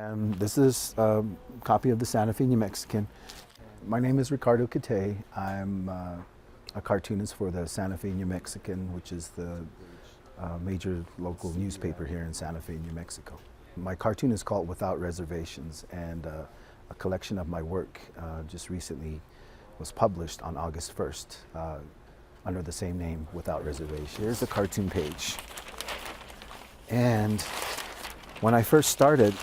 And this is a copy of the Santa Fe New Mexican. My name is Ricardo Cate. I'm a cartoonist for the Santa Fe New Mexican, which is the major local newspaper here in Santa Fe, New Mexico. My cartoon is called Without Reservations, and a collection of my work just recently was published on August 1st under the same name, Without Reservations. Here's the cartoon page. And when I first started,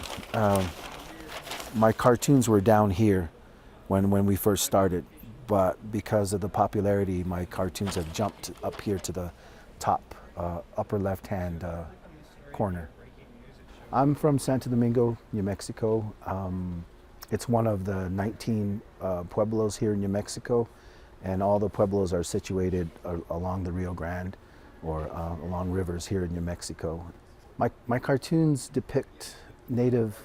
my cartoons were down here when we first started, but because of the popularity, my cartoons have jumped up here to the top upper left-hand corner. I'm from Santo Domingo, New Mexico. It's one of the 19 pueblos here in New Mexico, and all the pueblos are situated along the Rio Grande or along rivers here in New Mexico. My cartoons depict native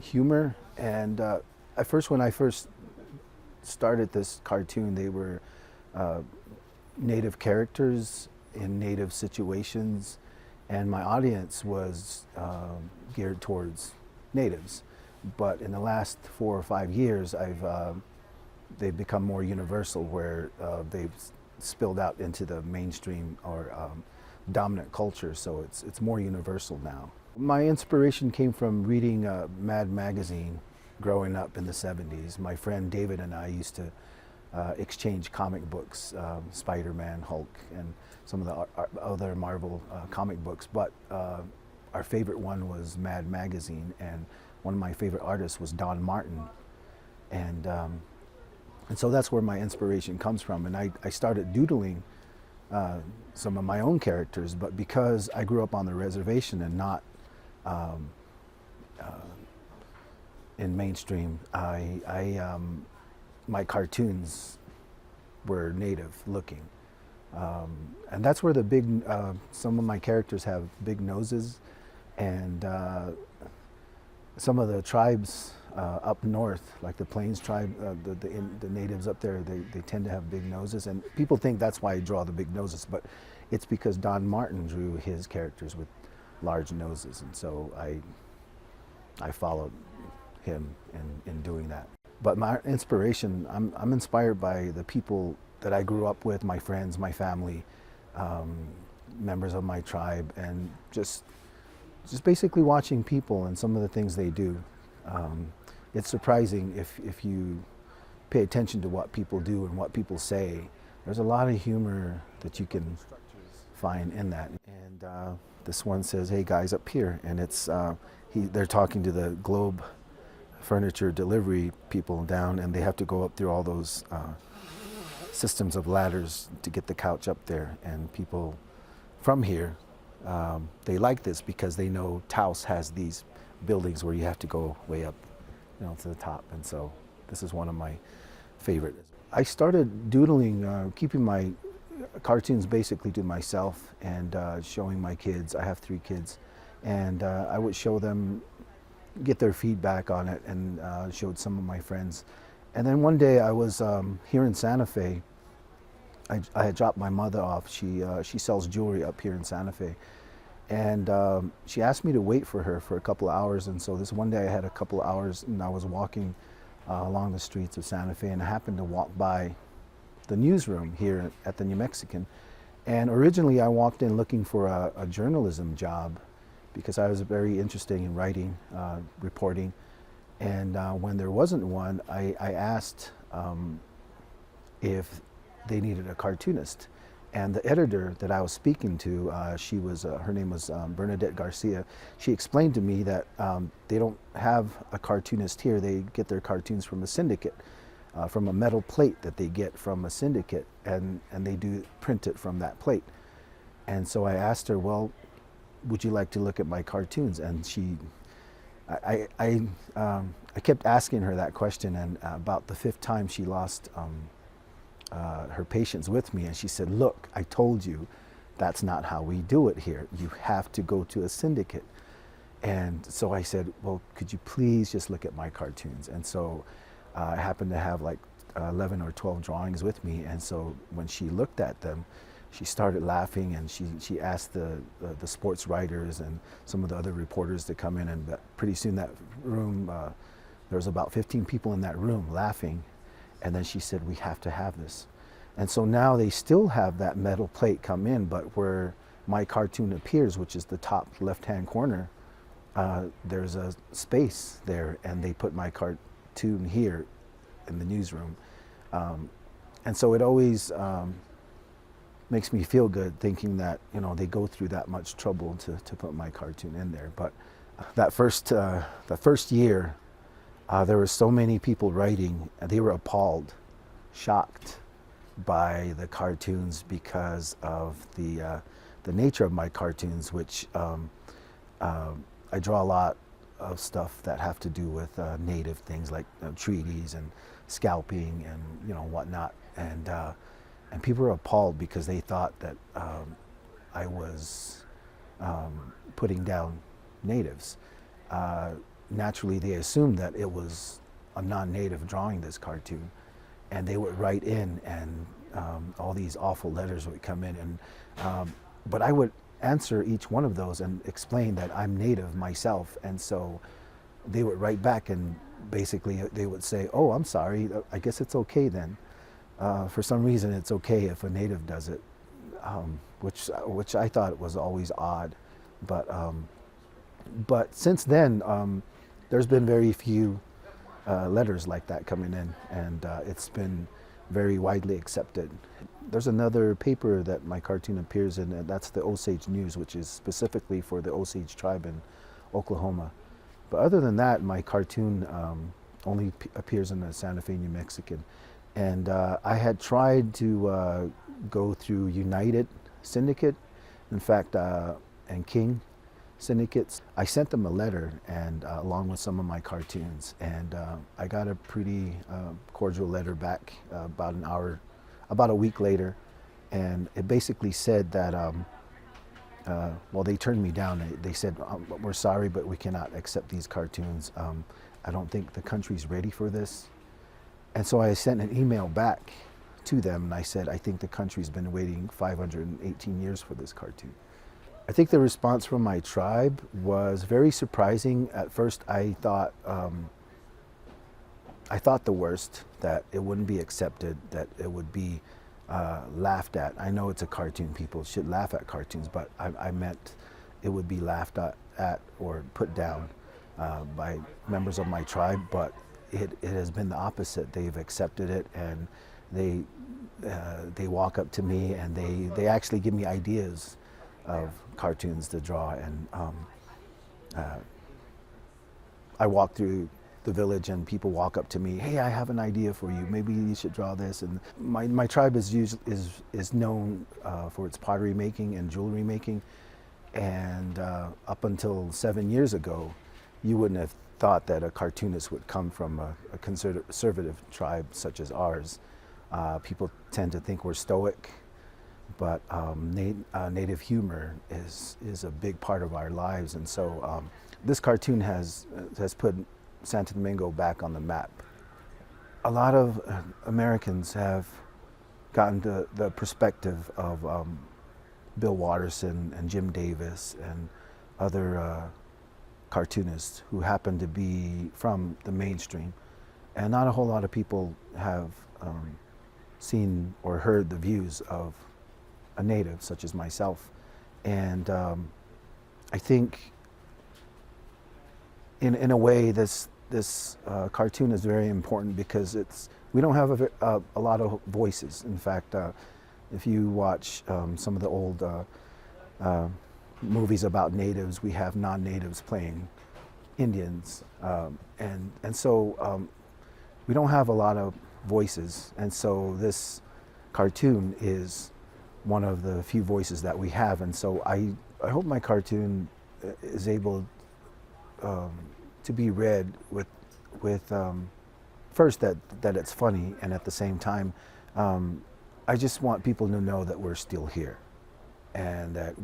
humor, and when I first started this cartoon, they were native characters in native situations, and my audience was geared towards natives. But in the last 4 or 5 years, they've become more universal, where they've spilled out into the mainstream or dominant culture, so it's more universal now. My inspiration came from reading Mad magazine growing up in the 70s. My friend David and I used to exchange comic books, Spider-Man, Hulk, and some of the other Marvel comic books, but our favorite one was Mad magazine, and one of my favorite artists was Don Martin, and so that's where my inspiration comes from. And I started doodling some of my own characters, but because I grew up on the reservation and not in mainstream, my cartoons were native looking, and that's where some of my characters have big noses, and some of the tribes up north, like the Plains tribe, the natives up there, they tend to have big noses, and people think that's why I draw the big noses, but it's because Don Martin drew his characters with large noses, and so I followed him in doing that. But my inspiration, I'm inspired by the people that I grew up with, my friends, my family, members of my tribe, and just basically watching people and some of the things they do. It's surprising if you pay attention to what people do and what people say. There's a lot of humor that you can find in that. And this one says, "Hey guys, up here," and they're talking to the Globe furniture delivery people down, and they have to go up through all those systems of ladders to get the couch up there. And people from here, they like this because they know Taos has these buildings where you have to go way up, to the top, and so this is one of my favorite. I started doodling, keeping my cartoons basically to myself, and showing my kids. I have 3 kids, and I would show them, get their feedback on it, and showed some of my friends. And then one day I was here in Santa Fe. I had dropped my mother off. She sells jewelry up here in Santa Fe, and she asked me to wait for her for a couple of hours. And so this one day I had a couple of hours, and I was walking along the streets of Santa Fe, and I happened to walk by the newsroom here at the New Mexican. And originally I walked in looking for a journalism job, because I was very interested in writing, reporting. And when there wasn't one, I asked if they needed a cartoonist. And the editor that I was speaking to, her name was Bernadette Garcia. She explained to me that they don't have a cartoonist here. They get their cartoons from a syndicate, from a metal plate that they get from a syndicate, and they do print it from that plate. And so I asked her, well, would you like to look at my cartoons? And I kept asking her that question, and about the 5th time she lost her patience with me, and she said, "Look, I told you that's not how we do it here. You have to go to a syndicate." And so I said, "Well, could you please just look at my cartoons?" And so I happened to have like 11 or 12 drawings with me, and so when she looked at them, she started laughing, and she asked the sports writers and some of the other reporters to come in, and pretty soon that room, there was about 15 people in that room laughing, and then she said, "We have to have this." And so now they still have that metal plate come in, but where my cartoon appears, which is the top left-hand corner, there's a space there, and they put my cartoon here in the newsroom. And so it always makes me feel good thinking that, you know, they go through that much trouble to put my cartoon in there. But that first year, there were so many people writing, and they were appalled, shocked by the cartoons because of the nature of my cartoons, which I draw a lot of stuff that have to do with native things like treaties and scalping and, you know, whatnot. And people were appalled because they thought that I was putting down natives. Naturally, they assumed that it was a non-native drawing this cartoon, and they would write in, and all these awful letters would come in, and but I would answer each one of those and explain that I'm native myself, and so they would write back, and basically they would say, "Oh, I'm sorry, I guess it's okay then." For some reason, it's okay if a native does it, which I thought was always odd. But since then, there's been very few letters like that coming in, and it's been very widely accepted. There's another paper that my cartoon appears in, and that's the Osage News, which is specifically for the Osage tribe in Oklahoma. But other than that, my cartoon only appears in the Santa Fe New Mexican. And I had tried to go through United Syndicate, in fact, and King Syndicates. I sent them a letter, and along with some of my cartoons, and I got a pretty cordial letter back about a week later, and it basically said that, well, they turned me down. They said, "We're sorry, but we cannot accept these cartoons. I don't think the country's ready for this." And so I sent an email back to them, and I said, "I think the country's been waiting 518 years for this cartoon." I think the response from my tribe was very surprising. At first, I thought the worst, that it wouldn't be accepted, that it would be laughed at. I know it's a cartoon, people should laugh at cartoons, but I meant it would be laughed at or put down by members of my tribe. But it has been the opposite. They've accepted it, and they walk up to me, and they actually give me ideas of cartoons to draw. And I walk through the village, and people walk up to me, "Hey, I have an idea for you. Maybe you should draw this." And my tribe is known for its pottery making and jewelry making. And up until 7 years ago, you wouldn't have thought that a cartoonist would come from a conservative tribe such as ours. People tend to think we're stoic, but native humor is a big part of our lives. And so this cartoon has put Santo Domingo back on the map. A lot of Americans have gotten the perspective of Bill Watterson and Jim Davis and other cartoonists who happen to be from the mainstream. And not a whole lot of people have seen or heard the views of a native such as myself. And I think in a way this cartoon is very important because we don't have a lot of voices. In fact, if you watch some of the old movies about natives, we have non-natives playing Indians, and so we don't have a lot of voices. And so this cartoon is one of the few voices that we have. And so I hope my cartoon is able to be read with first that it's funny, and at the same time, I just want people to know that we're still here, and that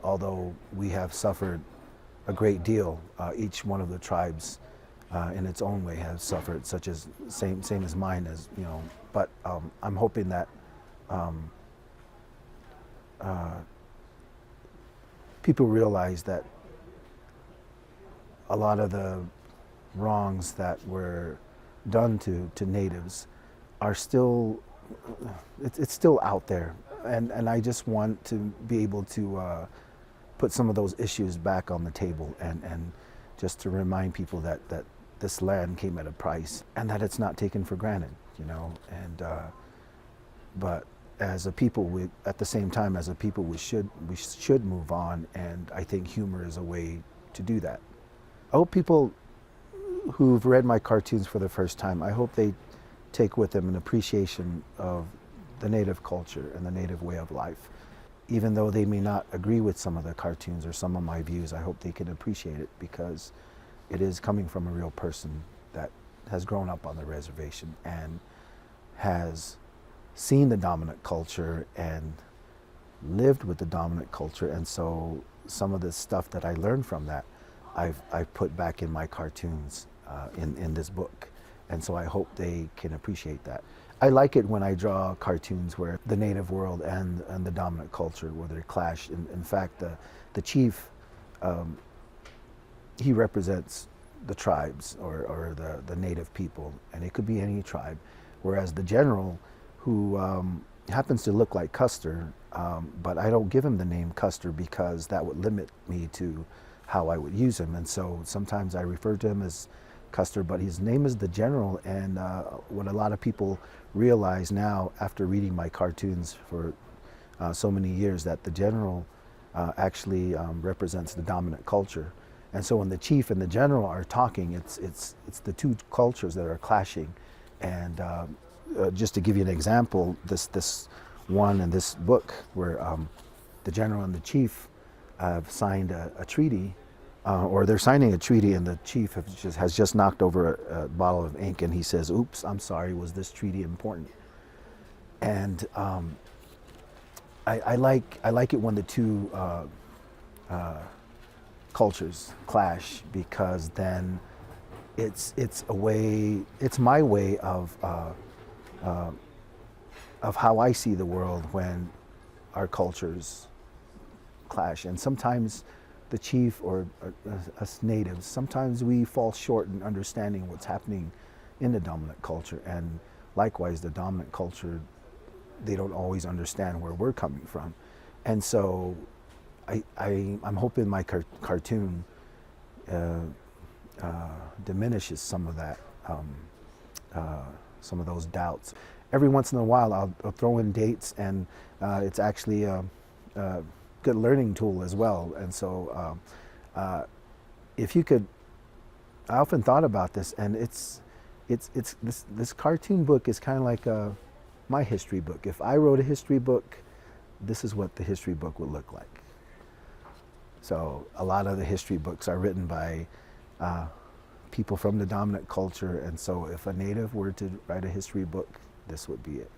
although we have suffered a great deal, each one of the tribes in its own way has suffered, such as same as mine, as you know. But I'm hoping that people realize that a lot of the wrongs that were done to natives are still, it's still out there. And I just want to be able to put some of those issues back on the table, and just to remind people that this land came at a price and that it's not taken for granted, you know. And but as a people, at the same time, as a people, we should move on, and I think humor is a way to do that. I hope people who've read my cartoons for the first time, I hope they take with them an appreciation of the native culture and the native way of life. Even though they may not agree with some of the cartoons or some of my views, I hope they can appreciate it, because it is coming from a real person that has grown up on the reservation and has seen the dominant culture and lived with the dominant culture. And so some of the stuff that I learned from that, I've put back in my cartoons in this book. And so I hope they can appreciate that. I like it when I draw cartoons where the native world and the dominant culture, where they clash. In fact, the chief, he represents the tribes or the native people, and it could be any tribe. Whereas the general, who happens to look like Custer, but I don't give him the name Custer because that would limit me to how I would use him. And so sometimes I refer to him as Custer, but his name is the General. And what a lot of people realize now, after reading my cartoons for so many years, that the General actually represents the dominant culture. And so when the chief and the general are talking, it's the two cultures that are clashing. And just to give you an example, this one in this book where the general and the chief have signed a treaty, or they're signing a treaty, and the chief has just knocked over a bottle of ink, and he says, "Oops, I'm sorry, was this treaty important?" And I like it when the two cultures clash, because then it's my way of how I see the world when our cultures clash. And sometimes the chief or us natives, sometimes we fall short in understanding what's happening in the dominant culture, and likewise the dominant culture, they don't always understand where we're coming from. And so I'm hoping my cartoon diminishes some of that, some of those doubts. Every once in a while I'll throw in dates, and it's actually a good learning tool as well. And so if you could, I often thought about this, and this cartoon book is kind of like my history book. If I wrote a history book, this is what the history book would look like. So a lot of the history books are written by people from the dominant culture, and so if a native were to write a history book, this would be it.